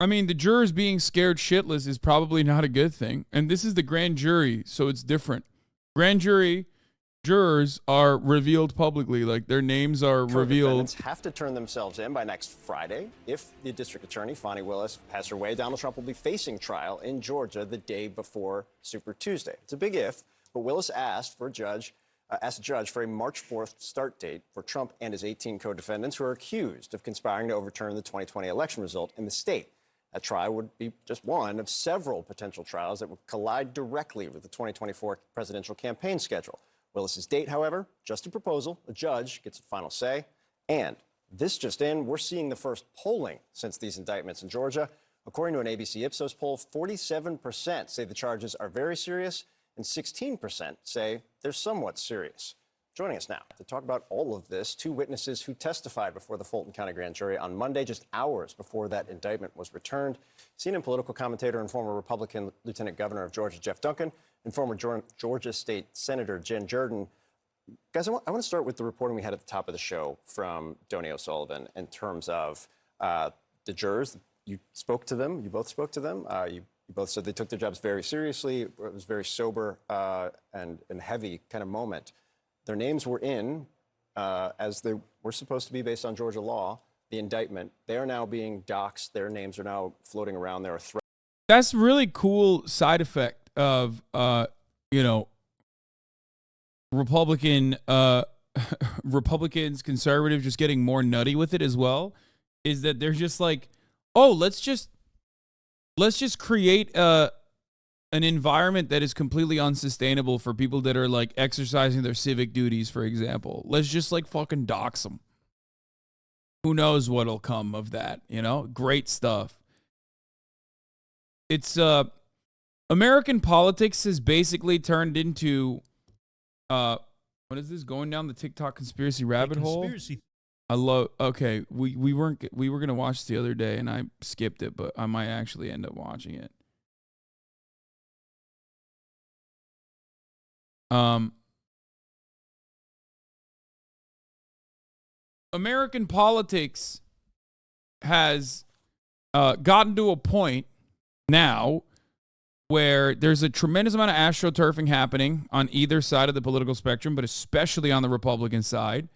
I mean, the jurors being scared shitless is probably not a good thing. And this is the grand jury, so it's different. Grand jury jurors are revealed publicly, like their names are revealed. Defendants have to turn themselves in by next Friday. If the district attorney, Fani Willis, has her way, Donald Trump will be facing trial in Georgia the day before Super Tuesday. It's a big if, but Willis asked a judge for a March 4th start date for Trump and his 18 co-defendants who are accused of conspiring to overturn the 2020 election result in the state. That trial would be just one of several potential trials that would collide directly with the 2024 presidential campaign schedule. Willis's date, however, just a proposal. A judge gets a final say. And this just in, we're seeing the first polling since these indictments in Georgia. According to an ABC Ipsos poll, 47% say the charges are very serious, and 16% say they're somewhat serious. Joining us now to talk about all of this, two witnesses who testified before the Fulton County Grand Jury on Monday, just hours before that indictment was returned. CNN political commentator and former Republican Lieutenant Governor of Georgia, Jeff Duncan, and former Georgia State Senator Jen Jordan. Guys, I want to start with the reporting we had at the top of the show from Donnie O'Sullivan in terms of the jurors. You spoke to them. You both spoke to them. You both said they took their jobs very seriously. It was a very sober and heavy kind of moment. Their names were in, as they were supposed to be based on Georgia law, the indictment. They are now being doxxed. Their names are now floating around. There are threats. That's a really cool side effect of, Republicans, conservatives just getting more nutty with it as well, is that they're just like, oh, let's just create an environment that is completely unsustainable for people that are like exercising their civic duties, for example. Let's just like fucking dox them. Who knows what'll come of that, Great stuff. It's American politics has basically turned into what is this, going down the TikTok conspiracy rabbit hole? Okay, we were gonna watch this the other day and I skipped it, but I might actually end up watching it. American politics has gotten to a point now where there's a tremendous amount of astroturfing happening on either side of the political spectrum, but especially on the Republican side.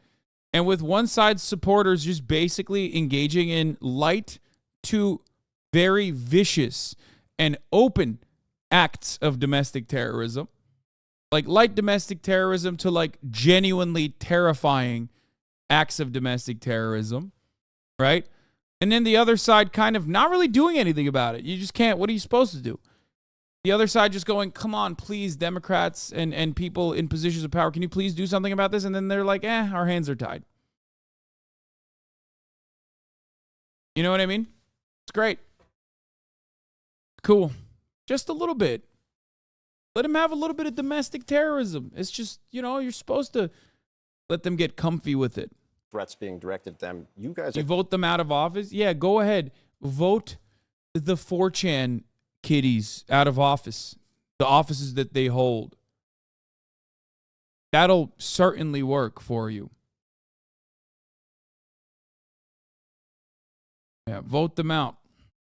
And with one side's supporters just basically engaging in light to very vicious and open acts of domestic terrorism. Like light domestic terrorism to like genuinely terrifying acts of domestic terrorism, right? And then the other side kind of not really doing anything about it. You just can't. What are you supposed to do? The other side just going, come on, please, Democrats and people in positions of power, can you please do something about this? And then they're like, our hands are tied. You know what I mean? It's great. Cool. Just a little bit. Let them have a little bit of domestic terrorism. It's just, you're supposed to let them get comfy with it. Threats being directed at them. You vote them out of office? Yeah, go ahead. Vote the 4chan kiddies out of office. The offices that they hold. That'll certainly work for you. Yeah, vote them out.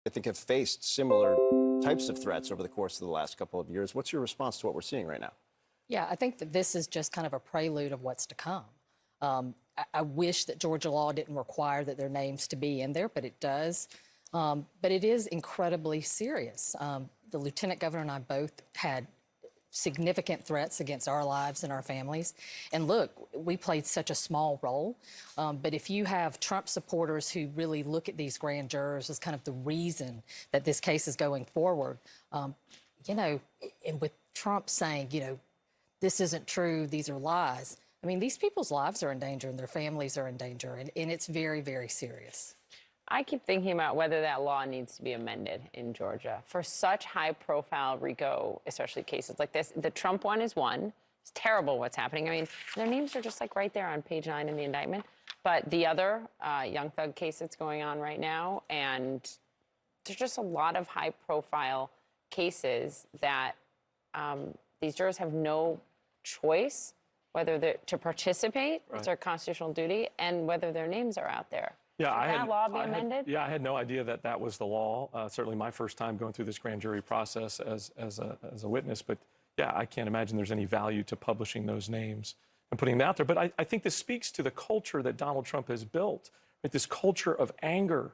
I think have faced similar types of threats over the course of the last couple of years. What's your response to what we're seeing right now? Yeah, I think that this is just kind of a prelude of what's to come. I wish that Georgia law didn't require that their names to be in there, but it does. But it is incredibly serious. The lieutenant governor and I both had significant threats against our lives and our families. And look, we played such a small role. But if you have Trump supporters who really look at these grand jurors as kind of the reason that this case is going forward, and with Trump saying, this isn't true, these are lies. I mean, these people's lives are in danger and their families are in danger. And it's very, very serious. I keep thinking about whether that law needs to be amended in Georgia for such high-profile RICO, especially cases like this. The Trump one is one. It's terrible what's happening. I mean, their names are just like right there on page 9 in the indictment. But the other Young Thug case that's going on right now, and there's just a lot of high-profile cases that these jurors have no choice whether they're to participate, it's their constitutional duty, and whether their names are out there. Yeah, Should I that had, law be I had- amended? yeah, I had no idea that that was the law. Certainly my first time going through this grand jury process as a witness. But yeah, I can't imagine there's any value to publishing those names and putting them out there. But I think this speaks to the culture that Donald Trump has built, right? This culture of anger,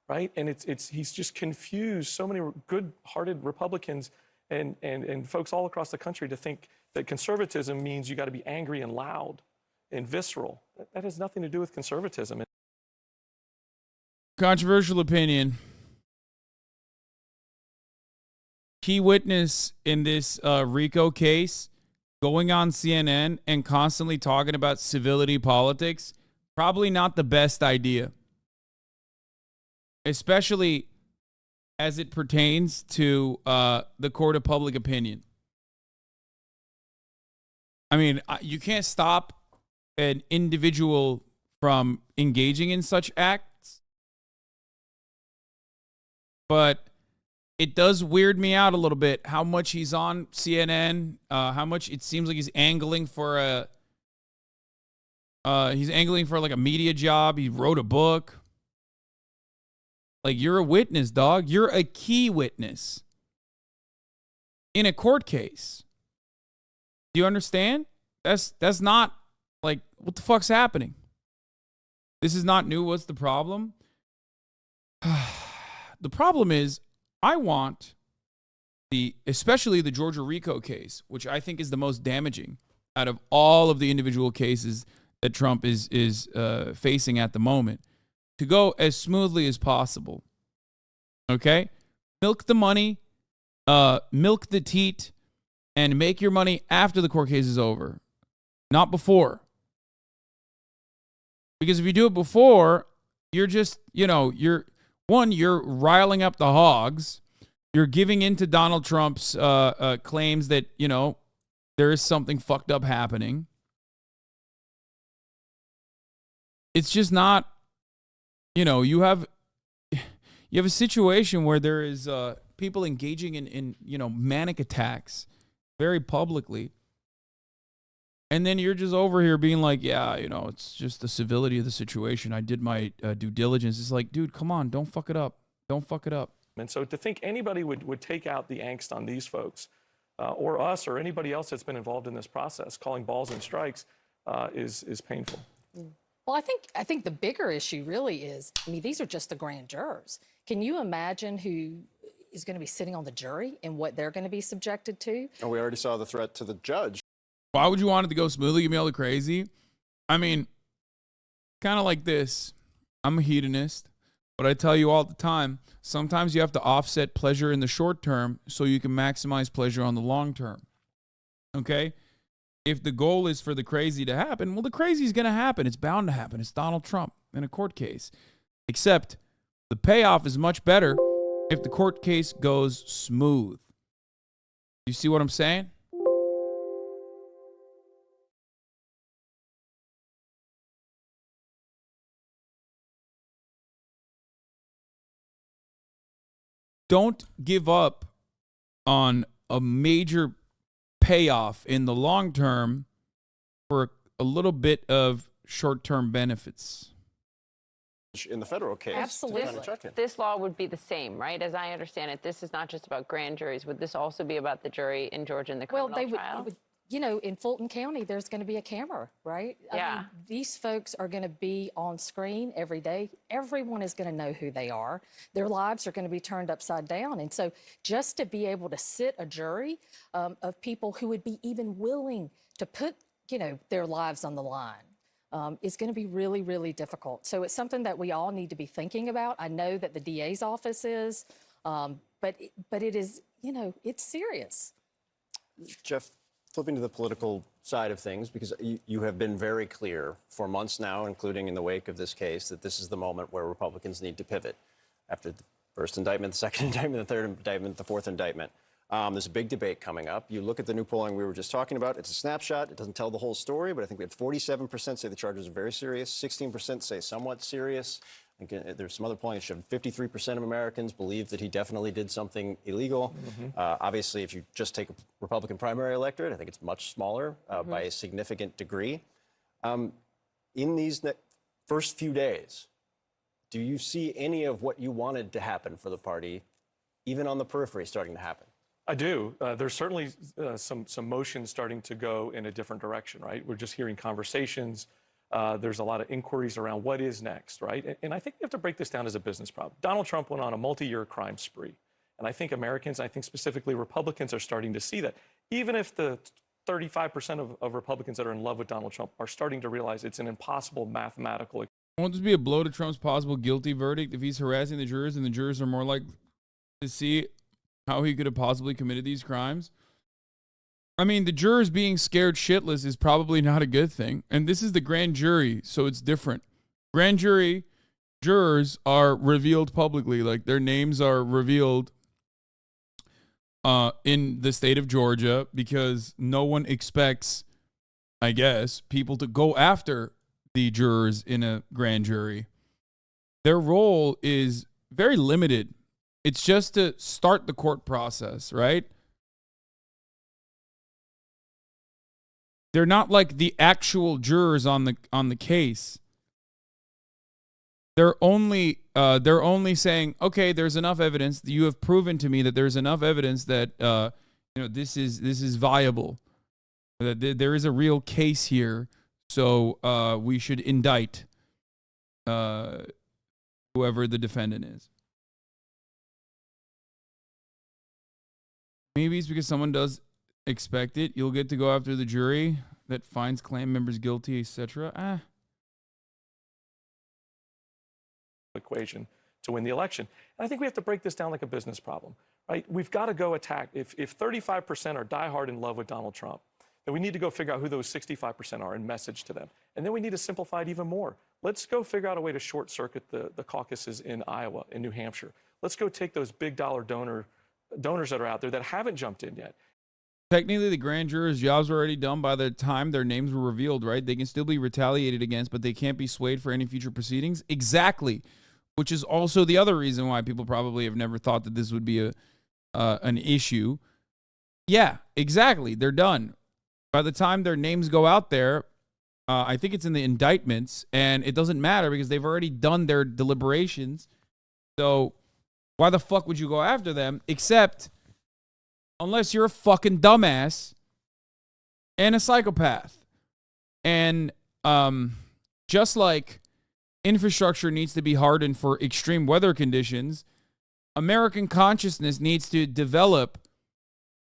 right? And he's just confused so many good-hearted Republicans and folks all across the country to think that conservatism means you got to be angry and loud and visceral. That has nothing to do with conservatism. Controversial opinion. Key witness in this RICO case going on CNN and constantly talking about civility politics, probably not the best idea. Especially as it pertains to the court of public opinion. I mean, you can't stop an individual from engaging in such acts, but it does weird me out a little bit how much he's on CNN, how much it seems like he's angling for like a media job. He wrote a book. Like, you're a witness, dog. You're a key witness in a court case. Do you understand? That's not, like, what the fuck's happening? This is not new. What's the problem? The problem is, I want especially the Georgia RICO case, which I think is the most damaging out of all of the individual cases that Trump is facing at the moment, to go as smoothly as possible. Okay? Milk the money, milk the teat, and make your money after the court case is over, not before. Because if you do it before, you're just, you're riling up the hogs. You're giving in to Donald Trump's claims that, there is something fucked up happening. It's just not, you have a situation where there is people engaging in manic attacks very publicly. And then you're just over here being like, yeah, it's just the civility of the situation. I did my due diligence. It's like, dude, come on, don't fuck it up. Don't fuck it up. And so to think anybody would take out the angst on these folks or us or anybody else that's been involved in this process, calling balls and strikes, is painful. Well, I think the bigger issue really is, these are just the grand jurors. Can you imagine who is going to be sitting on the jury and what they're going to be subjected to? And we already saw the threat to the judge. Why would you want it to go smoothly? Give me all the crazy. I mean, kind of like this. I'm a hedonist, but I tell you all the time, sometimes you have to offset pleasure in the short term so you can maximize pleasure on the long term. Okay? If the goal is for the crazy to happen, well, the crazy is going to happen. It's bound to happen. It's Donald Trump in a court case. Except the payoff is much better if the court case goes smooth. You see what I'm saying? Don't give up on a major payoff in the long term for a little bit of short-term benefits. In the federal case. Absolutely. To kind of check in. This law would be the same, right? As I understand it, this is not just about grand juries. Would this also be about the jury in Georgia in the criminal trial? In Fulton County, there's going to be a camera, right? Yeah. These folks are going to be on screen every day. Everyone is going to know who they are. Their lives are going to be turned upside down. And so just to be able to sit a jury of people who would be even willing to put, their lives on the line is going to be really, really difficult. So it's something that we all need to be thinking about. I know that the DA's office is, but it is, it's serious. Jeff, flipping to the political side of things, because you have been very clear for months now, including in the wake of this case, that this is the moment where Republicans need to pivot. After the first indictment, the second indictment, the third indictment, the fourth indictment. There's a big debate coming up. You look at the new polling we were just talking about. It's a snapshot. It doesn't tell the whole story, but I think we had 47% say the charges are very serious, 16% say somewhat serious. Again, there's some other polling that showed 53% of Americans believe that he definitely did something illegal. Obviously, if you just take a Republican primary electorate, I think it's much smaller by a significant degree. In these first few days, Do you see any of what you wanted to happen for the party, even on the periphery, starting to happen? I do. There's certainly some motion starting to go in a different direction, right? We're just hearing conversations. There's a lot of inquiries around what is next, right? And I think we have to break this down as a business problem. Donald Trump went on a multi-year crime spree. And I think Americans, I think specifically Republicans, are starting to see that. Even if the 35% of Republicans that are in love with Donald Trump are starting to realize it's an impossible mathematical. Won't this be a blow to Trump's possible guilty verdict if he's harassing the jurors and the jurors are more likely to see how he could have possibly committed these crimes? I mean, the jurors being scared shitless is probably not a good thing. And this is the grand jury, so it's different. Grand jury jurors are revealed publicly, like their names are revealed in the state of Georgia, because no one expects, I guess, people to go after the jurors in a grand jury. Their role is very limited. It's just to start the court process, right? They're not like the actual jurors on the case. They're only saying, okay, there's enough evidence. You have proven to me that there's enough evidence that this is viable. That there is a real case here. So we should indict whoever the defendant is. Maybe it's because someone does expect it. You'll get to go after the jury that finds Klan members guilty, etc. Equation to win the election. And I think we have to break this down like a business problem, right? We've got to go attack. If 35% are diehard in love with Donald Trump, then we need to go figure out who those 65% are and message to them. And then we need to simplify it even more. Let's go figure out a way to short circuit the caucuses in Iowa, in New Hampshire. Let's go take those big dollar donors that are out there that haven't jumped in yet. Technically, the grand jurors' jobs were already done by the time their names were revealed, right? They can still be retaliated against, but they can't be swayed for any future proceedings. Exactly. Which is also the other reason why people probably have never thought that this would be an issue. Yeah, exactly. They're done. By the time their names go out there, I think it's in the indictments, and it doesn't matter because they've already done their deliberations. So why the fuck would you go after them? Except unless you're a fucking dumbass and a psychopath. And just like infrastructure needs to be hardened for extreme weather conditions, American consciousness needs to develop,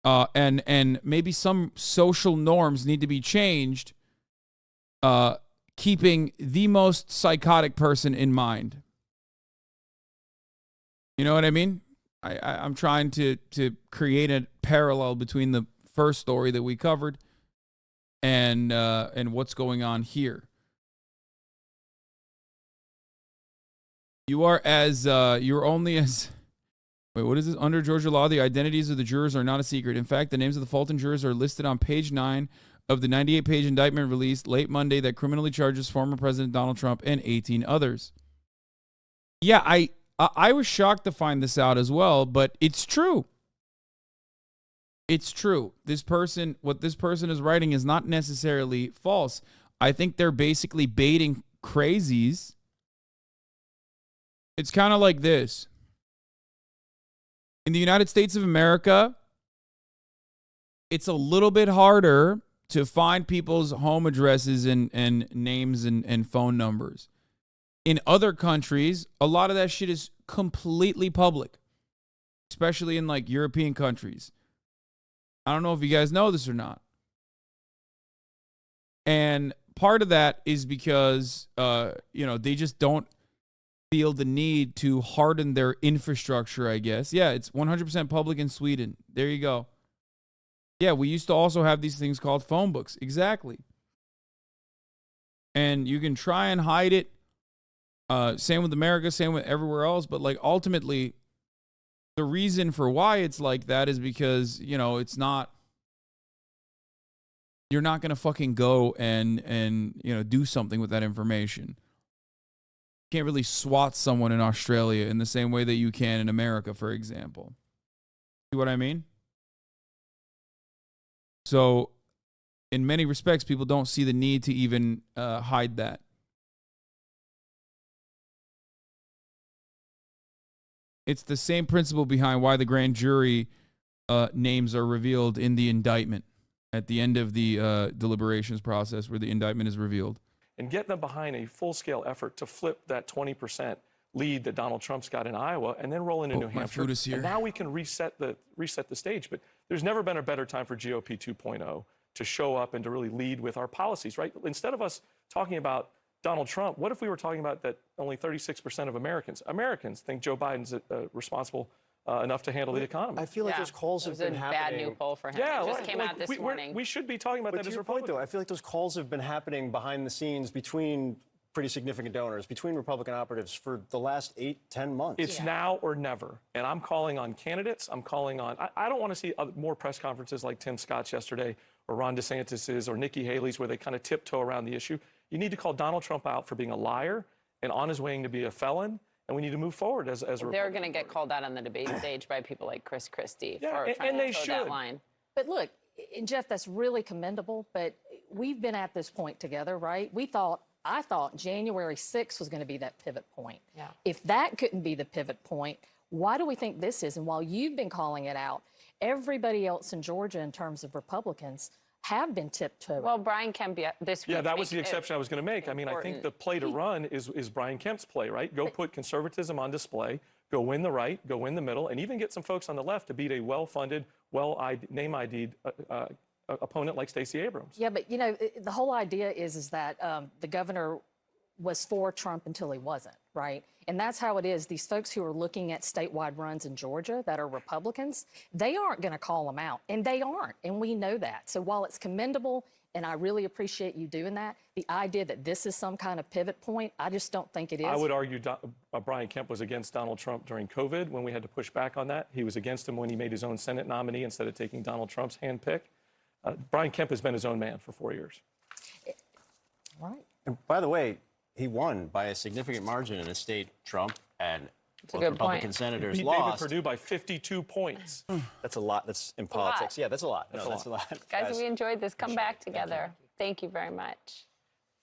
and maybe some social norms need to be changed, keeping the most psychotic person in mind. You know what I mean? I'm trying to create a parallel between the first story that we covered and what's going on here. You're only as... Wait, what is this? Under Georgia law, the identities of the jurors are not a secret. In fact, the names of the Fulton jurors are listed on page 9 of the 98-page indictment released late Monday that criminally charges former President Donald Trump and 18 others. Yeah, I was shocked to find this out as well, but it's true. It's true. What this person is writing is not necessarily false. I think they're basically baiting crazies. It's kind of like this. In the United States of America, it's a little bit harder to find people's home addresses and names and phone numbers. In other countries, a lot of that shit is completely public, especially in like European countries. I don't know if you guys know this or not. And part of that is because, they just don't feel the need to harden their infrastructure, I guess. Yeah, it's 100% public in Sweden. There you go. Yeah, we used to also have these things called phone books. Exactly. And you can try and hide it. Same with America, same with everywhere else. But like ultimately, the reason for why it's like that is because, it's not, you're not going to fucking go and do something with that information. You can't really SWAT someone in Australia in the same way that you can in America, for example. See what I mean? So, in many respects, people don't see the need to even hide that. It's the same principle behind why the grand jury names are revealed in the indictment at the end of the deliberations process where the indictment is revealed. And get them behind a full-scale effort to flip that 20% lead that Donald Trump's got in Iowa and then roll into New Hampshire. Food is here. And now we can reset the stage. But there's never been a better time for GOP 2.0 to show up and to really lead with our policies, right? Instead of us talking about Donald Trump, what if we were talking about that only 36% of Americans think Joe Biden's responsible enough to handle the economy? I feel like those calls have been happening. It was a bad new poll for him. Yeah, it just came out this morning. We should be talking about that To as your point, Republicans. though, I feel like those calls have been happening behind the scenes between pretty significant donors, between Republican operatives for the last 8-10 months. It's now or never. And I'm calling on candidates. I'm calling on, I don't want to see more press conferences like Tim Scott's yesterday or Ron DeSantis's or Nikki Haley's where they kind of tiptoe around the issue. You need to call Donald Trump out for being a liar and on his way to be a felon. And we need to move forward as a Republican. They're going to get called out on the debate stage by people like Chris Christie Yeah, for trying and to they toe should. that line. But look, and Jeff, that's really commendable, but we've been at this point together, right? I thought January 6th was going to be that pivot point. Yeah. If that couldn't be the pivot point, why do we think this is? And while you've been calling it out, everybody else in Georgia in terms of Republicans have been tiptoeing. Well, Brian Kemp this week. Yeah, that was the exception I was going to make. I mean, I think the play to run is Brian Kemp's play, right? Go put conservatism on display, go win the right, go win the middle, and even get some folks on the left to beat a well-funded, name ID'd opponent like Stacey Abrams. Yeah, but, you know, the whole idea is that the governor was for Trump until he wasn't, right? And that's how it is. These folks who are looking at statewide runs in Georgia that are Republicans, they aren't going to call them out, and they aren't, and we know that. So while it's commendable, and I really appreciate you doing that, the idea that this is some kind of pivot point, I just don't think it is. I would argue Brian Kemp was against Donald Trump during COVID when we had to push back on that. He was against him when he made his own Senate nominee instead of taking Donald Trump's handpick. Brian Kemp has been his own man for 4 years. Right. And by the way, he won by a significant margin in a state Trump and both good Republican point. senators Beat lost. David Perdue by 52 points. That's a lot. That's in politics. Yeah, that's a lot. That's a lot. Guys, we enjoyed this. Come back together. Thank you very much.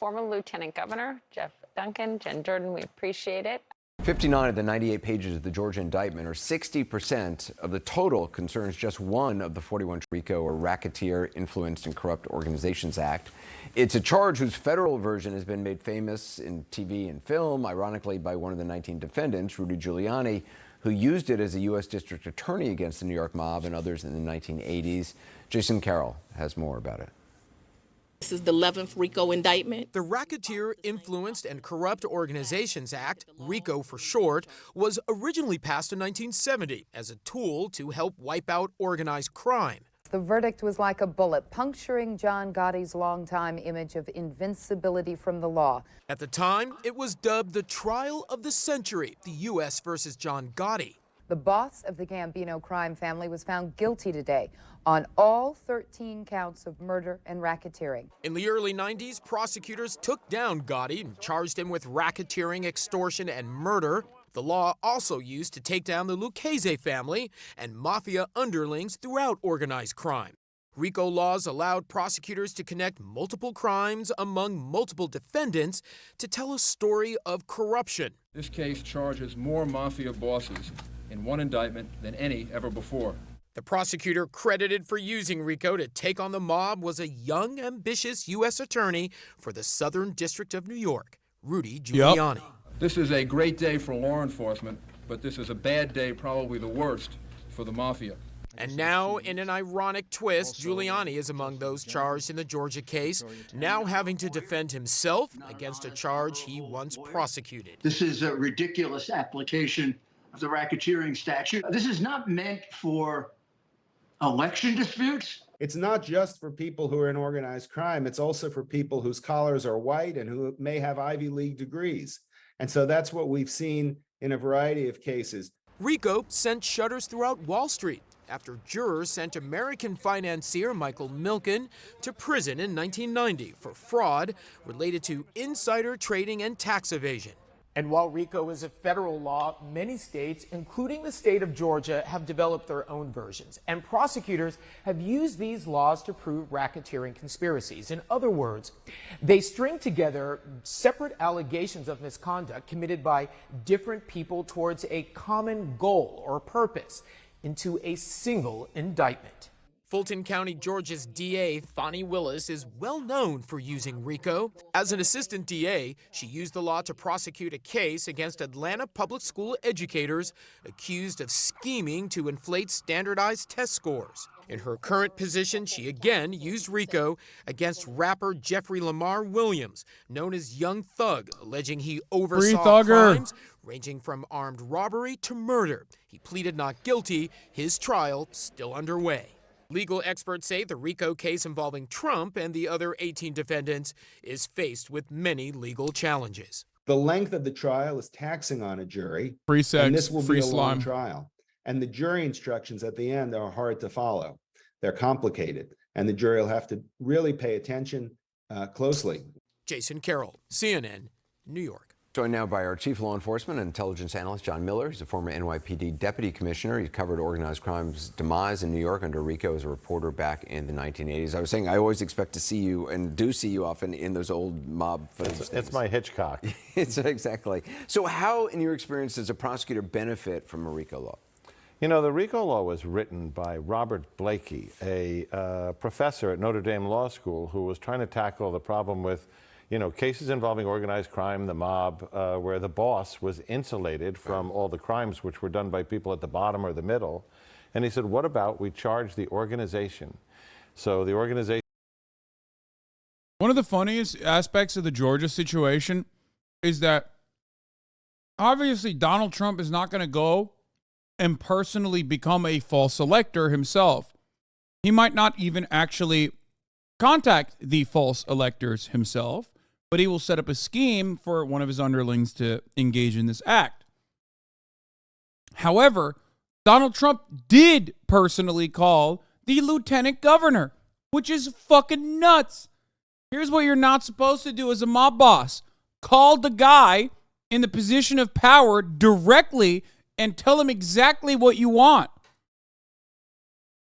Former Lieutenant Governor Jeff Duncan, Jen Jordan, we appreciate it. 59 of the 98 pages of the Georgia indictment, or 60% of the total, concerns just one of the 41 RICO, or Racketeer Influenced and Corrupt Organizations Act. It's a charge whose federal version has been made famous in TV and film, ironically by one of the 19 defendants, Rudy Giuliani, who used it as a U.S. district attorney against the New York mob and others in the 1980s. Jason Carroll has more about it. This is the 11th RICO indictment. The Racketeer Influenced and Corrupt Organizations Act, RICO for short, was originally passed in 1970 as a tool to help wipe out organized crime. The verdict was like a bullet, puncturing John Gotti's longtime image of invincibility from the law. At the time, it was dubbed the trial of the century, the U.S. versus John Gotti. The boss of the Gambino crime family was found guilty today on all 13 counts of murder and racketeering. In the early 90s, prosecutors took down Gotti and charged him with racketeering, extortion, and murder. The law also used to take down the Lucchese family and mafia underlings throughout organized crime. RICO laws allowed prosecutors to connect multiple crimes among multiple defendants to tell a story of corruption. This case charges more mafia bosses in one indictment than any ever before. The prosecutor credited for using RICO to take on the mob was a young, ambitious U.S. attorney for the Southern District of New York, Rudy Giuliani. This is a great day for law enforcement, but this is a bad day, probably the worst, for the mafia. And now, in an ironic twist, Giuliani is among those charged in the Georgia case, now having to defend himself against a charge he once prosecuted. This is a ridiculous application of the racketeering statute. This is not meant for election disputes. It's not just for people who are in organized crime. It's also for people whose collars are white and who may have Ivy League degrees. And so that's what we've seen in a variety of cases. RICO sent shudders throughout Wall Street after jurors sent American financier Michael Milken to prison in 1990 for fraud related to insider trading and tax evasion. And while RICO is a federal law, many states, including the state of Georgia, have developed their own versions. And prosecutors have used these laws to prove racketeering conspiracies. In other words, they string together separate allegations of misconduct committed by different people towards a common goal or purpose into a single indictment. Fulton County, Georgia's DA, Fani Willis, is well known for using RICO. As an assistant DA, she used the law to prosecute a case against Atlanta public school educators accused of scheming to inflate standardized test scores. In her current position, she again used RICO against rapper Jeffrey Lamar Williams, known as Young Thug, alleging he oversaw crimes ranging from armed robbery to murder. He pleaded not guilty. His trial still underway. Legal experts say the RICO case involving Trump and the other 18 defendants is faced with many legal challenges. The length of the trial is taxing on a jury, Free sex, and this will free be a slime. long trial. And the jury instructions at the end are hard to follow. They're complicated, and the jury will have to really pay attention closely. Jason Carroll, CNN, New York. Joined now by our Chief Law Enforcement and Intelligence Analyst, John Miller. He's a former NYPD Deputy Commissioner. He covered organized crime's demise in New York under RICO as a reporter back in the 1980s. I was saying, I always expect to see you, and do see you often, in those old mob footage. It's my Hitchcock. It's exactly. So how, in your experience, does a prosecutor benefit from a RICO law? You know, the RICO law was written by Robert Blakey, a professor at Notre Dame Law School who was trying to tackle the problem with, you know, cases involving organized crime, the mob, where the boss was insulated from all the crimes which were done by people at the bottom or the middle. And he said, what about we charge the organization? So the organization... One of the funniest aspects of the Georgia situation is that obviously Donald Trump is not going to go and personally become a false elector himself. He might not even actually contact the false electors himself, but he will set up a scheme for one of his underlings to engage in this act. However, Donald Trump did personally call the lieutenant governor, which is fucking nuts. Here's what you're not supposed to do as a mob boss. Call the guy in the position of power directly and tell him exactly what you want.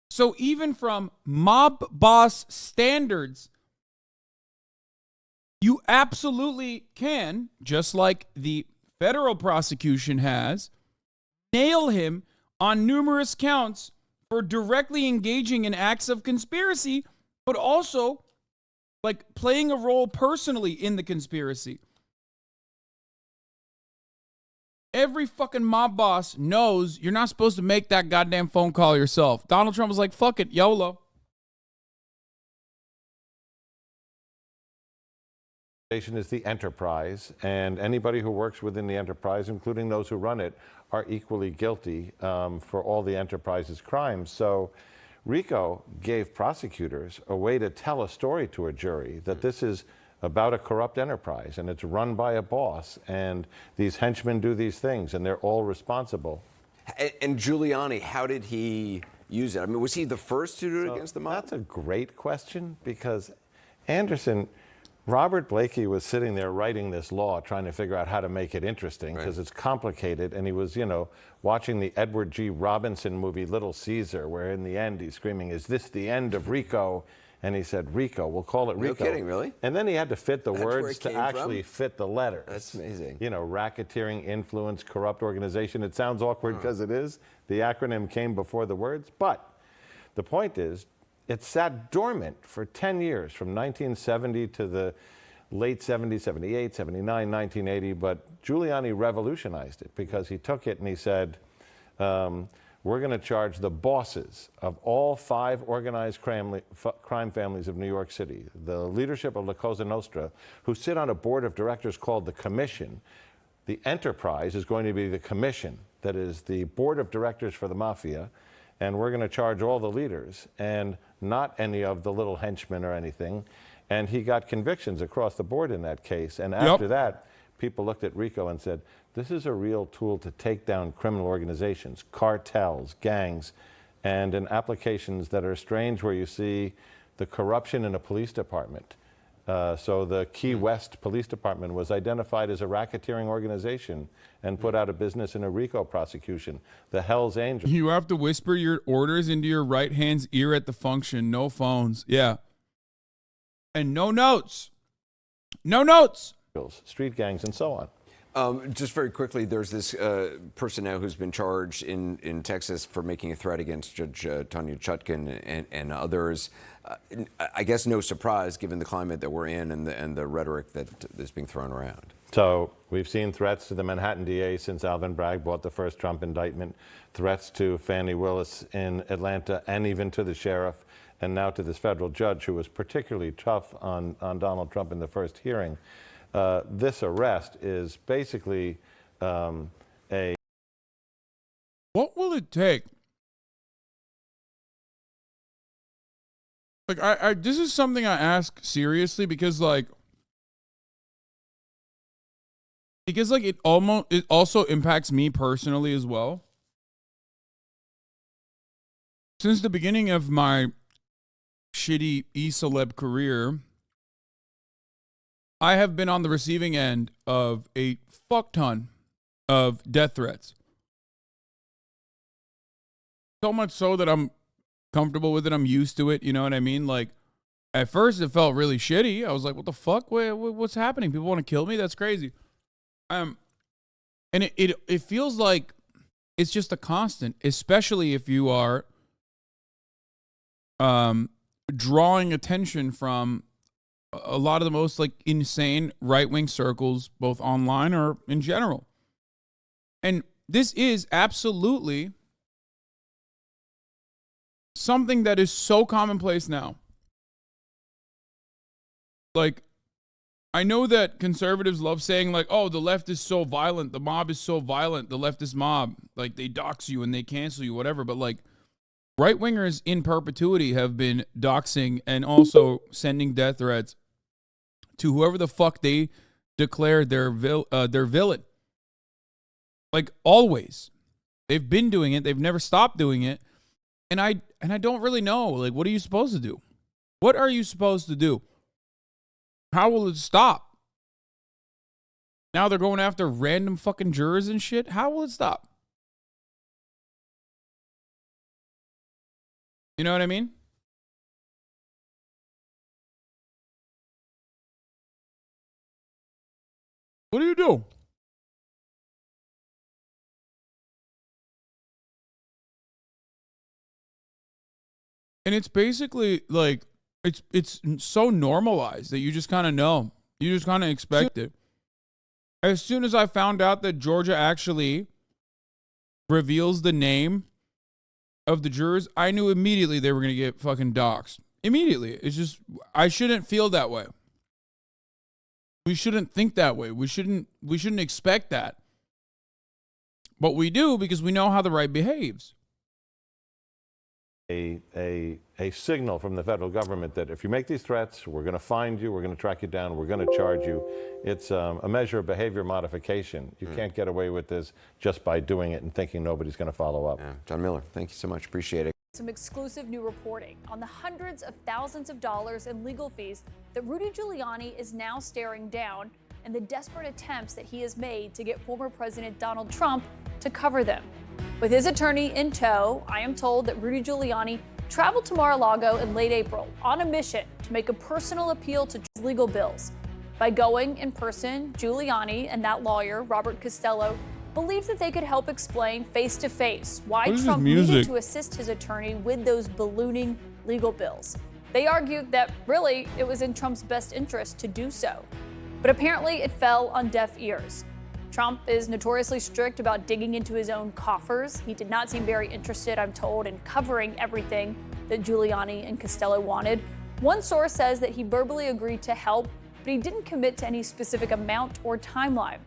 So even from mob boss standards, you absolutely can, just like the federal prosecution has, nail him on numerous counts for directly engaging in acts of conspiracy, but also like playing a role personally in the conspiracy. Every fucking mob boss knows you're not supposed to make that goddamn phone call yourself. Donald Trump was like, fuck it, YOLO. Is the enterprise, and anybody who works within the enterprise, including those who run it, are equally guilty for all the enterprise's crimes. So RICO gave prosecutors a way to tell a story to a jury that this is about a corrupt enterprise and it's run by a boss and these henchmen do these things and they're all responsible. And Giuliani, how did he use it? I mean, was he the first to do it against the mob? That's a great question, because Anderson, Robert Blakey was sitting there writing this law, trying to figure out how to make it interesting, because it's complicated. And he was, you know, watching the Edward G. Robinson movie, Little Caesar, where in the end he's screaming, is this the end of RICO? And he said, RICO, we'll call it RICO. No kidding, really? And then he had to fit the words to actually fit the letters. That's amazing. You know, racketeering, influence, corrupt organization. It sounds awkward because it is. The acronym came before the words. But the point is, it sat dormant for 10 years, from 1970 to the late 70s, 78, 79, 1980. But Giuliani revolutionized it, because he took it and he said, we're going to charge the bosses of all 5 organized crime families of New York City, the leadership of La Cosa Nostra, who sit on a board of directors called the Commission. The enterprise is going to be the Commission, that is the board of directors for the mafia, and we're going to charge all the leaders and not any of the little henchmen or anything. And he got convictions across the board in that case. And after that, people looked at RICO and said, this is a real tool to take down criminal organizations, cartels, gangs, and in applications that are strange, where you see the corruption in a police department So the Key West Police Department was identified as a racketeering organization and put out of business in a RICO prosecution. The Hells Angels. You have to whisper your orders into your right hand's ear at the function. No phones. Yeah. And no notes. No notes. Street gangs and so on. Just very quickly, there's this person now who's been charged in Texas for making a threat against Judge Tanya Chutkan and others. I guess no surprise given the climate that we're in and the rhetoric that is being thrown around. So we've seen threats to the Manhattan DA since Alvin Bragg brought the first Trump indictment, threats to Fani Willis in Atlanta, and even to the sheriff, and now to this federal judge who was particularly tough on Donald Trump in the first hearing. This arrest is basically a... What will it take? Like, I this is something I ask seriously because it also impacts me personally as well. Since the beginning of my shitty e-celeb career, I have been on the receiving end of a fuck ton of death threats. So much so that I'm comfortable with it. I'm used to it. You know what I mean? Like, at first it felt really shitty. I was like, what the fuck? What's happening? People want to kill me? That's crazy. And it feels like it's just a constant, especially if you are drawing attention from a lot of the most like insane right-wing circles, both online or in general. And this is absolutely something that is so commonplace now. Like, I know that conservatives love saying like, oh, the left is so violent, the mob is so violent, the leftist mob, like they dox you and they cancel you, whatever. But like, right-wingers in perpetuity have been doxing and also sending death threats to whoever the fuck they declare their villain. Like, always. They've been doing it. They've never stopped doing it. And I don't really know. Like, what are you supposed to do? What are you supposed to do? How will it stop? Now they're going after random fucking jurors and shit. How will it stop? You know what I mean? What do you do? And it's basically like, it's so normalized that you just kind of know. You just kind of expect it. As soon as I found out that Georgia actually reveals the name of the jurors, I knew immediately they were going to get fucking doxxed. Immediately. It's just, I shouldn't feel that way. We shouldn't think that way. We shouldn't expect that. But we do because we know how the right behaves. A signal from the federal government that if you make these threats, we're going to find you, we're going to track you down, we're going to charge you. It's a measure of behavior modification. You can't get away with this just by doing it and thinking nobody's going to follow up. Yeah. John Miller, thank you so much. Appreciate it. Some exclusive new reporting on the hundreds of thousands of dollars in legal fees that Rudy Giuliani is now staring down and the desperate attempts that he has made to get former President Donald Trump to cover them. With his attorney in tow, I am told that Rudy Giuliani traveled to Mar-a-Lago in late April on a mission to make a personal appeal to his legal bills. By going in person, Giuliani and that lawyer, Robert Costello, believed that they could help explain face-to-face why Trump needed to assist his attorney with those ballooning legal bills. They argued that really it was in Trump's best interest to do so. But apparently it fell on deaf ears. Trump is notoriously strict about digging into his own coffers. He did not seem very interested, I'm told, in covering everything that Giuliani and Costello wanted. One source says that he verbally agreed to help, but he didn't commit to any specific amount or timeline.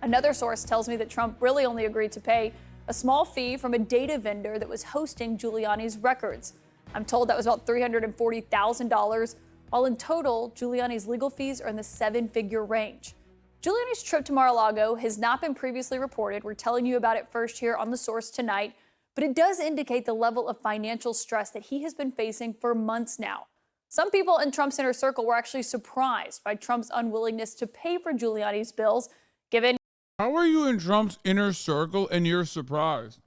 Another source tells me that Trump really only agreed to pay a small fee from a data vendor that was hosting Giuliani's records. I'm told that was about $340,000, while in total, Giuliani's legal fees are in the seven-figure range. Giuliani's trip to Mar-a-Lago has not been previously reported. We're telling you about it first here on The Source tonight, but it does indicate the level of financial stress that he has been facing for months now. Some people in Trump's inner circle were actually surprised by Trump's unwillingness to pay for Giuliani's bills, given. How are you in Trump's inner circle and you're surprised?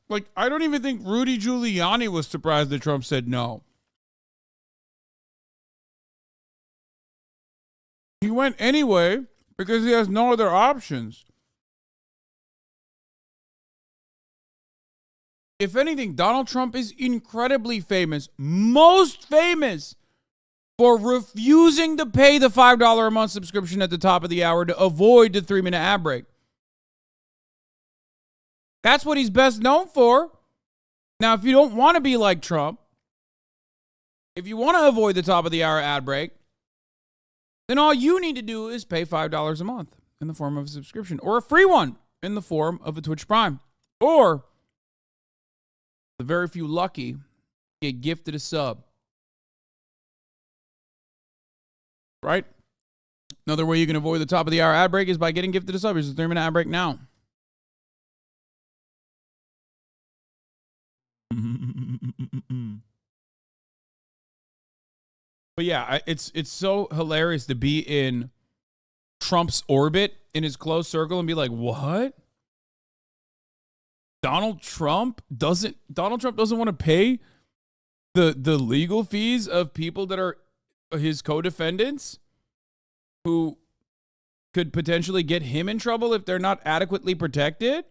Like, I don't even think Rudy Giuliani was surprised that Trump said no. He went anyway because he has no other options. If anything, Donald Trump is incredibly famous, most famous, for refusing to pay the $5 a month subscription at the top of the hour to avoid the 3-minute ad break. That's what he's best known for. Now, if you don't want to be like Trump, if you want to avoid the top of the hour ad break, then all you need to do is pay $5 a month in the form of a subscription, or a free one in the form of a Twitch Prime, or the very few lucky get gifted a sub. Right? Another way you can avoid the top of the hour ad break is by getting gifted a sub. Here's a 3-minute ad break now. But yeah, it's so hilarious to be in Trump's orbit, in his close circle, and be like, what? Donald Trump doesn't want to pay the legal fees of people that are his co-defendants who could potentially get him in trouble if they're not adequately protected?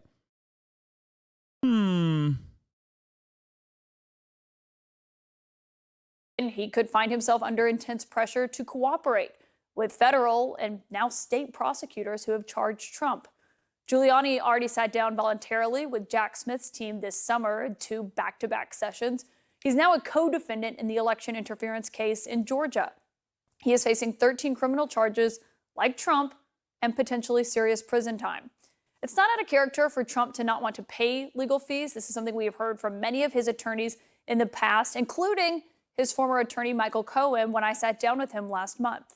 He could find himself under intense pressure to cooperate with federal and now state prosecutors who have charged Trump. Giuliani already sat down voluntarily with Jack Smith's team this summer in 2 back-to-back sessions. He's now a co-defendant in the election interference case in Georgia. He is facing 13 criminal charges, like Trump, and potentially serious prison time. It's not out of character for Trump to not want to pay legal fees. This is something we have heard from many of his attorneys in the past, including his former attorney, Michael Cohen, when I sat down with him last month.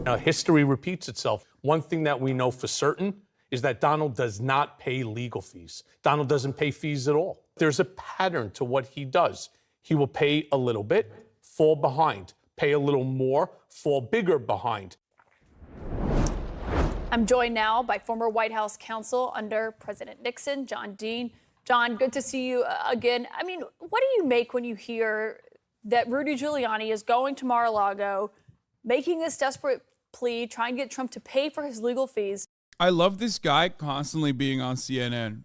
Now, history repeats itself. One thing that we know for certain is that Donald does not pay legal fees. Donald doesn't pay fees at all. There's a pattern to what he does. He will pay a little bit, fall behind, pay a little more, fall bigger behind. I'm joined now by former White House counsel under President Nixon, John Dean. John, good to see you again. I mean, what do you make when you hear that Rudy Giuliani is going to Mar-a-Lago, making this desperate plea, trying to get Trump to pay for his legal fees? I love this guy constantly being on CNN.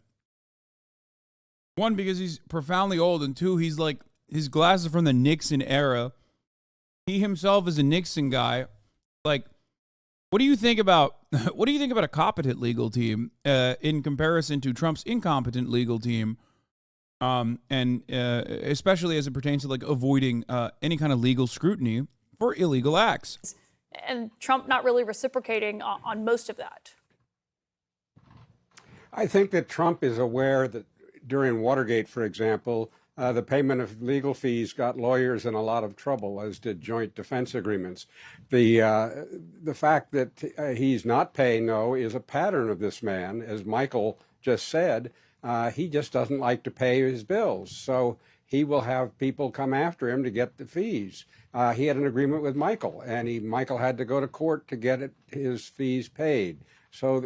One, because he's profoundly old, and two, he's like, his glasses are from the Nixon era. He himself is a Nixon guy. Like, what do you think about a competent legal team in comparison to Trump's incompetent legal team? And especially as it pertains to like avoiding any kind of legal scrutiny for illegal acts. And Trump not really reciprocating on most of that. I think that Trump is aware that during Watergate, for example, the payment of legal fees got lawyers in a lot of trouble, as did joint defense agreements. The fact that he's not paying, though, is a pattern of this man. As Michael just said, he just doesn't like to pay his bills. So he will have people come after him to get the fees. He had an agreement with Michael, and Michael had to go to court to get his fees paid. So,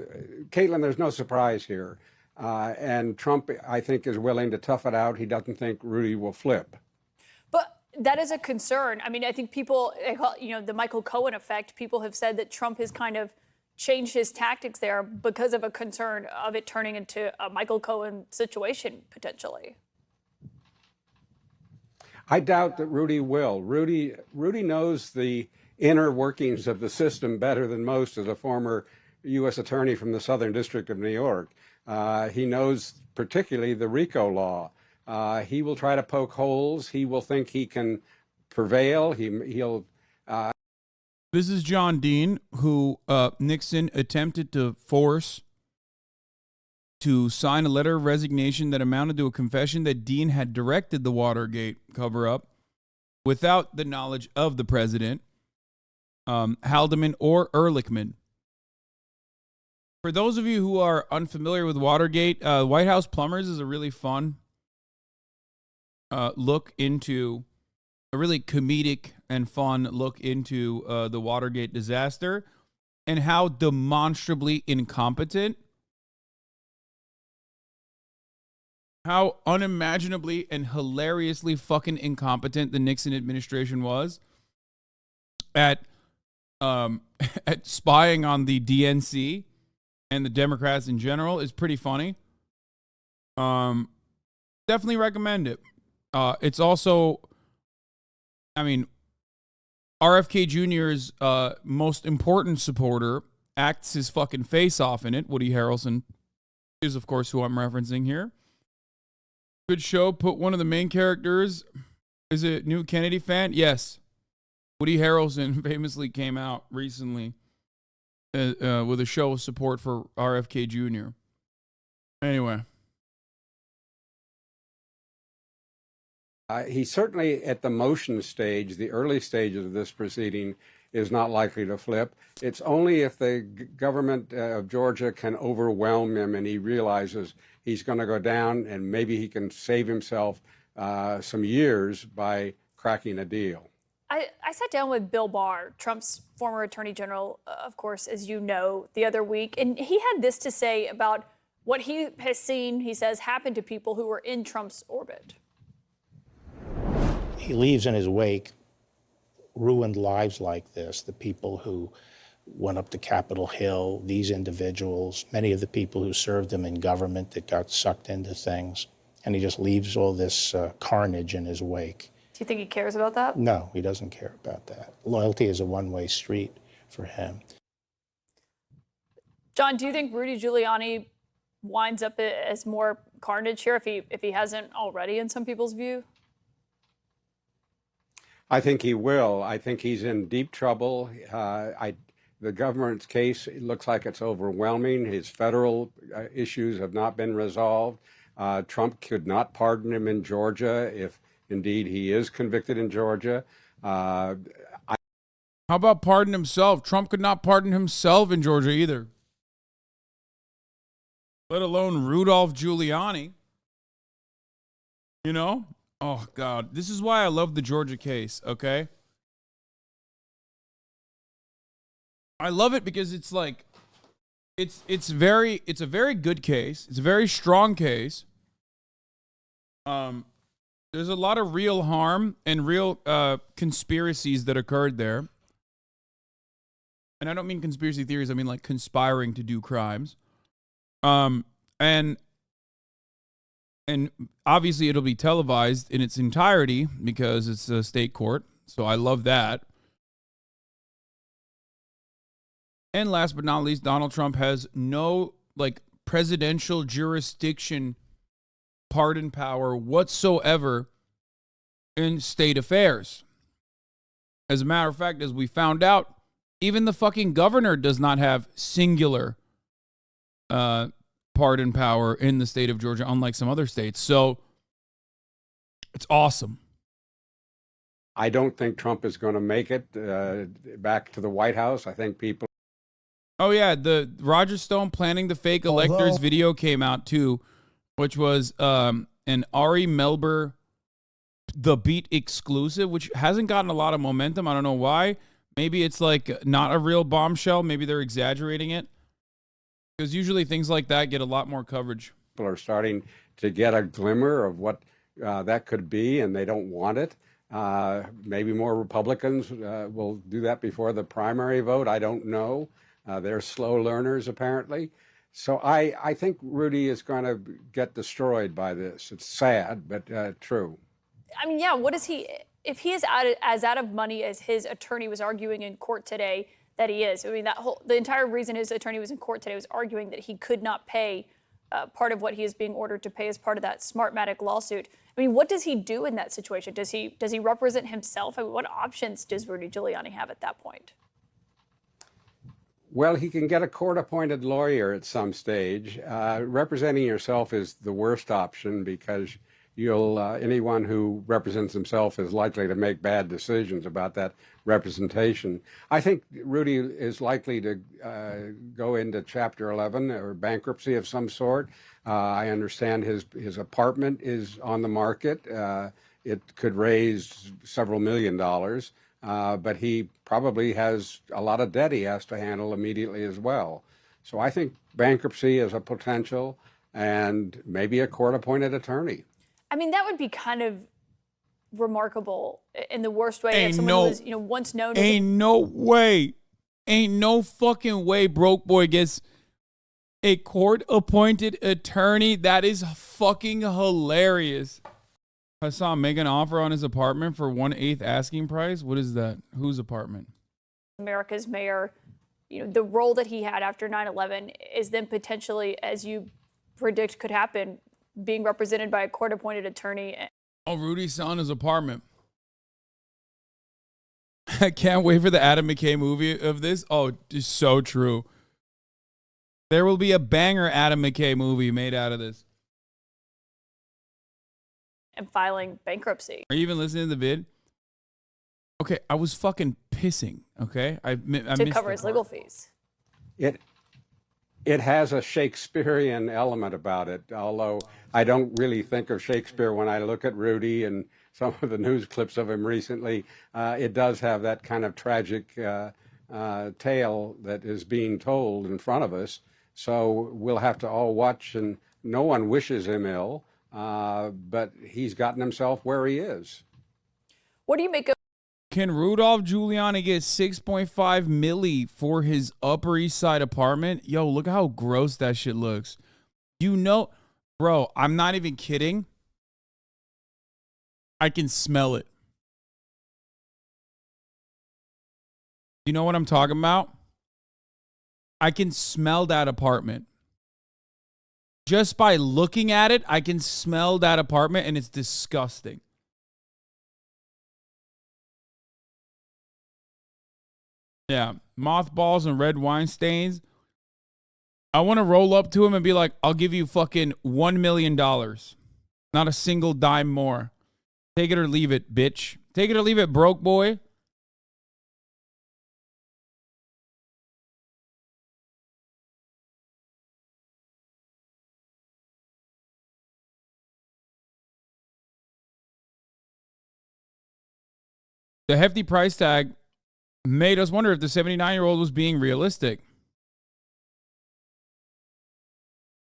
Caitlin, there's no surprise here. And Trump, I think, is willing to tough it out. He doesn't think Rudy will flip. But that is a concern. I mean, I think people, the Michael Cohen effect, people have said that Trump has kind of changed his tactics there because of a concern of it turning into a Michael Cohen situation, potentially. I doubt that Rudy will. Rudy knows the inner workings of the system better than most as a former U.S. attorney from the Southern District of New York. He knows particularly the RICO law. He will try to poke holes. He will think he can prevail. He'll. This is John Dean, who Nixon attempted to force to sign a letter of resignation that amounted to a confession that Dean had directed the Watergate cover-up without the knowledge of the president, Haldeman or Ehrlichman. For those of you who are unfamiliar with Watergate, White House Plumbers is a really fun look into a really comedic and fun look into the Watergate disaster and how demonstrably incompetent, how unimaginably and hilariously fucking incompetent the Nixon administration was at at spying on the DNC and the Democrats in general is pretty funny. Definitely recommend it. It's also, I mean, RFK Jr.'s most important supporter acts his fucking face off in it. Woody Harrelson is, of course, who I'm referencing here. Good show. Put one of the main characters. Is it new Kennedy fan? Yes. Woody Harrelson famously came out recently with a show of support for RFK Jr. Anyway. He certainly, at the motion stage, the early stages of this proceeding, is not likely to flip. It's only if the government of Georgia can overwhelm him and he realizes he's going to go down and maybe he can save himself some years by cracking a deal. I sat down with Bill Barr, Trump's former attorney general, of course, as you know, the other week, and he had this to say about what he has seen, he says, happen to people who were in Trump's orbit. He leaves in his wake ruined lives like this, the people who went up to Capitol Hill, these individuals, many of the people who served him in government that got sucked into things, and he just leaves all this carnage in his wake. Do you think he cares about that? No, he doesn't care about that. Loyalty is a one-way street for him. John, do you think Rudy Giuliani winds up as more carnage here if he hasn't already in some people's view? I think he will. I think he's in deep trouble. The government's case, it looks like it's overwhelming. His federal issues have not been resolved. Trump could not pardon him in Georgia if indeed he is convicted in Georgia. How about pardon himself? Trump could not pardon himself in Georgia either, let alone Rudolph Giuliani. You know? Oh, God. This is why I love the Georgia case, okay? I love it because it's like, it's a very good case. It's a very strong case. There's a lot of real harm and real conspiracies that occurred there. And I don't mean conspiracy theories. I mean like conspiring to do crimes. And obviously it'll be televised in its entirety because it's a state court. So I love that. And last but not least, Donald Trump has no like presidential jurisdiction pardon power whatsoever in state affairs. As a matter of fact, as we found out, even the fucking governor does not have singular pardon power in the state of Georgia, unlike some other states. So it's awesome. I don't think Trump is going to make it back to the White House. I think people. Oh, yeah. The Roger Stone planning the fake electors video came out, too, which was an Ari Melber The Beat exclusive, which hasn't gotten a lot of momentum. I don't know why. Maybe it's like not a real bombshell. Maybe they're exaggerating it. Because usually things like that get a lot more coverage. People are starting to get a glimmer of what that could be, and they don't want it. Maybe more Republicans will do that before the primary vote. I don't know. They're slow learners, apparently. So I think Rudy is going to get destroyed by this. It's sad, but true. I mean, yeah, what is he, if he is as out of money as his attorney was arguing in court today that he is, I mean, the entire reason his attorney was in court today was arguing that he could not pay part of what he is being ordered to pay as part of that Smartmatic lawsuit. I mean, what does he do in that situation? Does he represent himself? I mean, what options does Rudy Giuliani have at that point? Well, he can get a court-appointed lawyer at some stage. Representing yourself is the worst option because anyone who represents himself is likely to make bad decisions about that representation. I think Rudy is likely to go into Chapter 11 or bankruptcy of some sort. I understand his apartment is on the market. It could raise several $1,000,000, but he probably has a lot of debt he has to handle immediately as well. So I think bankruptcy is a potential, and maybe a court-appointed attorney. I mean, that would be kind of remarkable in the worst way. Ain't If someone no- was, once known as Ain't no way. Ain't no fucking way broke boy gets a court-appointed attorney. That is fucking hilarious. Hasan make an offer on his apartment for 1/8 asking price. What is that? Whose apartment? America's mayor, the role that he had after 9/11 is then potentially, as you predict could happen, being represented by a court-appointed attorney. Oh, Rudy's selling his apartment. I can't wait for the Adam McKay movie of this. Oh, it's so true. There will be a banger Adam McKay movie made out of this. And filing bankruptcy. Are you even listening to the vid? Okay, I was fucking pissing, okay? I to missed cover the his part. legal fees. It has a Shakespearean element about it, although I don't really think of Shakespeare when I look at Rudy and some of the news clips of him recently. It does have that kind of tragic tale that is being told in front of us. So we'll have to all watch, and no one wishes him ill, but he's gotten himself where he is. What do you make of? Can Rudolph Giuliani get 6.5 milli for his Upper East Side apartment? Yo, look how gross that shit looks. Bro, I'm not even kidding. I can smell it. You know what I'm talking about? I can smell that apartment. Just by looking at it, I can smell that apartment, and it's disgusting. Yeah, mothballs and red wine stains. I want to roll up to him and be like, I'll give you fucking $1 million. Not a single dime more. Take it or leave it, bitch. Take it or leave it, broke boy. The hefty price tag made us wonder if the 79-year-old was being realistic.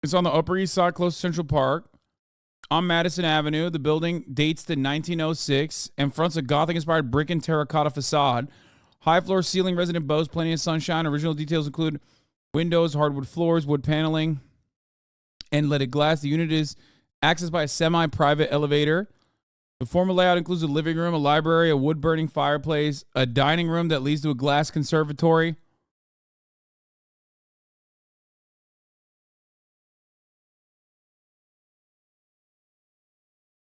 It's on the Upper East Side, close to Central Park, on Madison Avenue. The building dates to 1906 and fronts a Gothic-inspired brick and terracotta facade. High floor ceiling, resident bows, plenty of sunshine. Original details include windows, hardwood floors, wood paneling, and leaded glass. The unit is accessed by a semi-private elevator. The former layout includes a living room, a library, a wood-burning fireplace, a dining room that leads to a glass conservatory.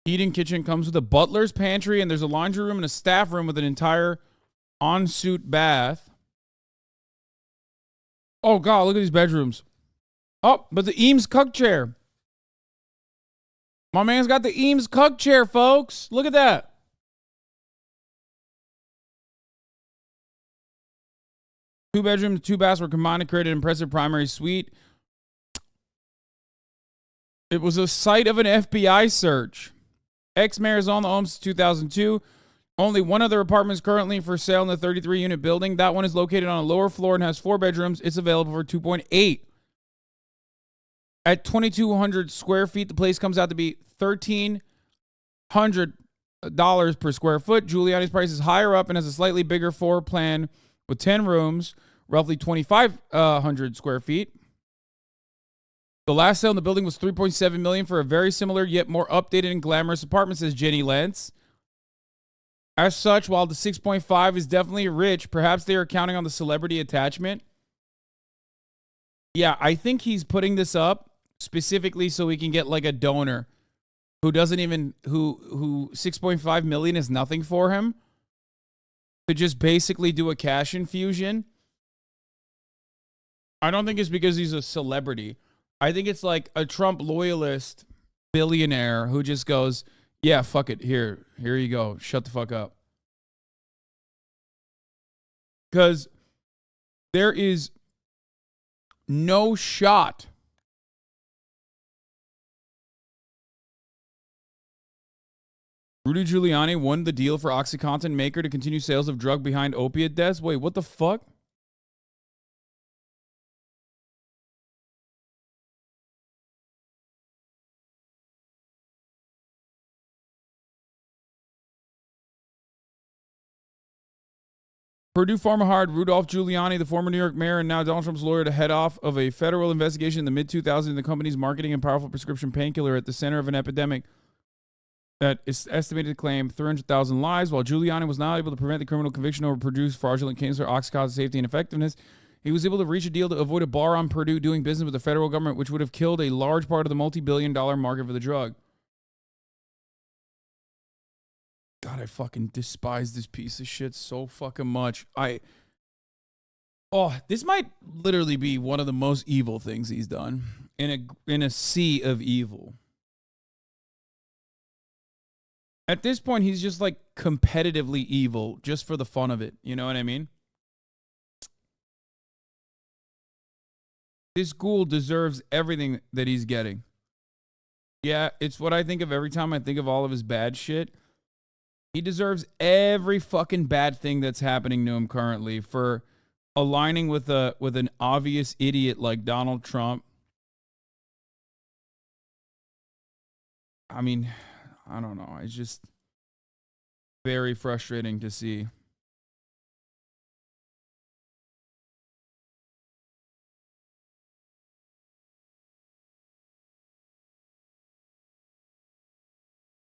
Eating kitchen comes with a butler's pantry, and there's a laundry room and a staff room with an entire ensuite bath. Oh, God, look at these bedrooms. Oh, but the Eames Cook chair. My man's got the Eames Cook chair, folks. Look at that. Two bedrooms, two baths were combined to create an impressive primary suite. It was a site of an FBI search. Ex-mayor's owned the home since 2002. Only one other apartment is currently for sale in the 33-unit building. That one is located on a lower floor and has 4 bedrooms. It's available for $2.8. At 2,200 square feet, the place comes out to be $1,300 per square foot. Giuliani's price is higher up and has a slightly bigger floor plan with 10 rooms, roughly 2,500 square feet. The last sale in the building was $3.7 million for a very similar yet more updated and glamorous apartment, says Jenny Lentz. As such, while the 6.5 is definitely rich, perhaps they are counting on the celebrity attachment. Yeah, I think he's putting this up specifically so he can get like a donor who doesn't even, who 6.5 million is nothing for him, to just basically do a cash infusion. I don't think it's because he's a celebrity. I think it's like a Trump loyalist billionaire who just goes, Yeah, fuck it. Here you go. Shut the fuck up. Because there is no shot Rudy Giuliani won the deal for OxyContin maker to continue sales of drug behind opiate deaths. Wait, what the fuck? Purdue Pharma hired Rudolph Giuliani, the former New York mayor and now Donald Trump's lawyer, to head off of a federal investigation in the mid-2000s in the company's marketing a powerful prescription painkiller at the center of an epidemic that is estimated to claim 300,000 lives. While Giuliani was not able to prevent the criminal conviction over Purdue's fraudulent claims for OxyContin safety and effectiveness, he was able to reach a deal to avoid a bar on Purdue doing business with the federal government, which would have killed a large part of the multi-billion-dollar market for the drug. God, I fucking despise this piece of shit so fucking much. This might literally be one of the most evil things he's done in a sea of evil. At this point, he's just like competitively evil just for the fun of it. You know what I mean? This ghoul deserves everything that he's getting. Yeah, it's what I think of every time I think of all of his bad shit. He deserves every fucking bad thing that's happening to him currently for aligning with an obvious idiot like Donald Trump. I mean, I don't know. It's just very frustrating to see.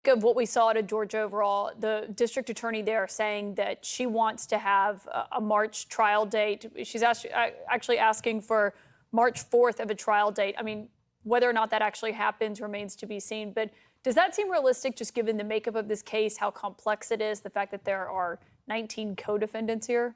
Of what we saw at Georgia overall, the district attorney there saying that she wants to have a March trial date. She's actually asking for March 4th of a trial date. I mean, whether or not that actually happens remains to be seen. But does that seem realistic, just given the makeup of this case, how complex it is, the fact that there are 19 co-defendants here?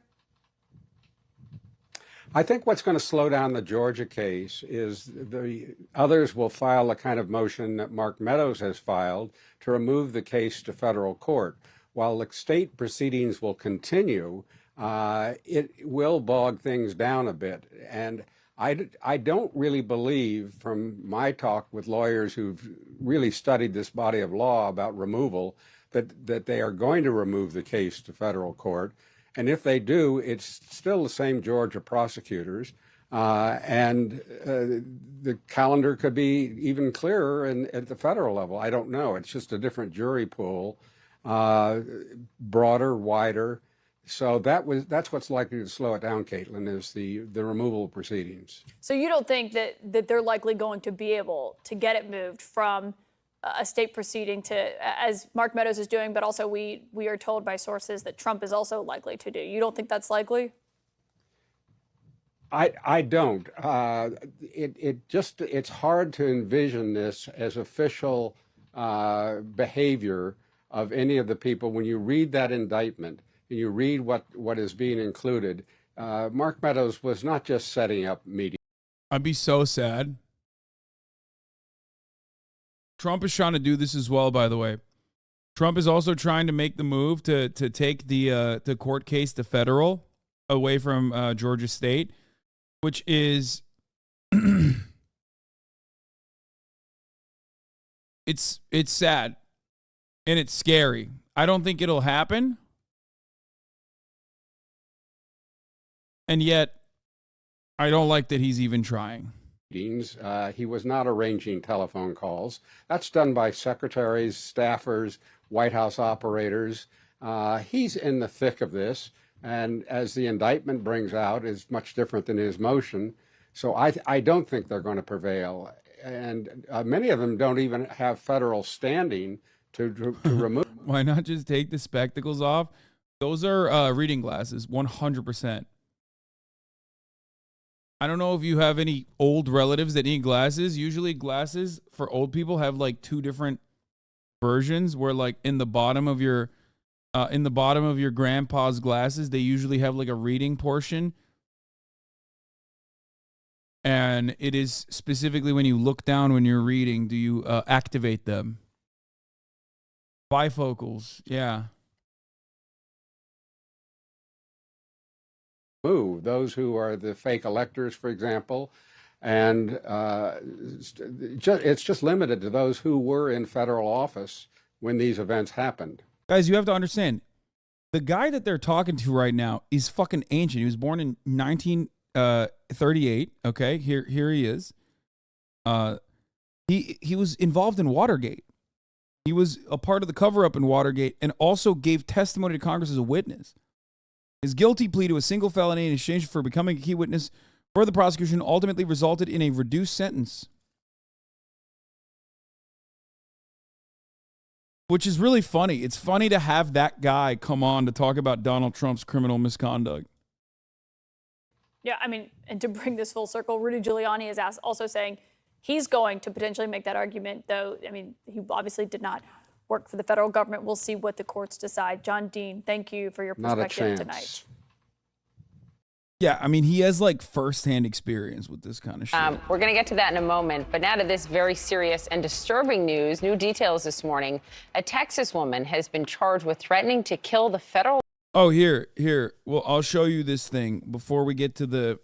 I think what's going to slow down the Georgia case is the others will file the kind of motion that Mark Meadows has filed to remove the case to federal court. While the state proceedings will continue, it will bog things down a bit. And I don't really believe, from my talk with lawyers who've really studied this body of law about removal, that they are going to remove the case to federal court. And if they do, it's still the same Georgia prosecutors. And the calendar could be even clearer at the federal level. I don't know. It's just a different jury pool, broader, wider. So that's what's likely to slow it down, Caitlin, is the removal proceedings. So you don't think that they're likely going to be able to get it moved from a state proceeding to, as Mark Meadows is doing, but also we are told by sources that Trump is also likely to do. You don't think that's likely? I don't. It's hard to envision this as official behavior of any of the people. When you read that indictment and you read what is being included, Mark Meadows was not just setting up media. I'd be so sad. Trump is trying to do this as well, by the way. Trump is also trying to make the move to take the court case to federal away from Georgia State, which is it's sad and it's scary. I don't think it'll happen. And yet, I don't like that he's even trying. He was not arranging telephone calls. That's done by secretaries, staffers, White House operators. He's in the thick of this, and as the indictment brings out, is much different than his motion. So I don't think they're going to prevail. And many of them don't even have federal standing to remove. Why not just take the spectacles off? Those are reading glasses, 100%. I don't know if you have any old relatives that need glasses. Usually glasses for old people have like two different versions where like in the bottom of your grandpa's glasses, they usually have like a reading portion. And it is specifically when you look down when you're reading, do you activate them? Bifocals, yeah. Move those who are the fake electors, for example, and it's just limited to those who were in federal office when these events happened. Guys, you have to understand, the guy that they're talking to right now is fucking ancient. He was born in 1938. Okay, here he is. He was involved in Watergate. He was a part of the cover-up in Watergate and also gave testimony to Congress as a witness. His guilty plea to a single felony in exchange for becoming a key witness for the prosecution ultimately resulted in a reduced sentence. Which is really funny. It's funny to have that guy come on to talk about Donald Trump's criminal misconduct. Yeah, I mean, and to bring this full circle, Rudy Giuliani is also saying he's going to potentially make that argument, though, I mean, he obviously did not work for the federal government. We'll see what the courts decide. John Dean, thank you for your perspective tonight. Yeah, I mean, he has like firsthand experience with this kind of shit. We're going to get to that in a moment. But now to this very serious and disturbing news. New details this morning. A Texas woman has been charged with threatening to kill the federal. Oh, here. Well, I'll show you this thing before we get to the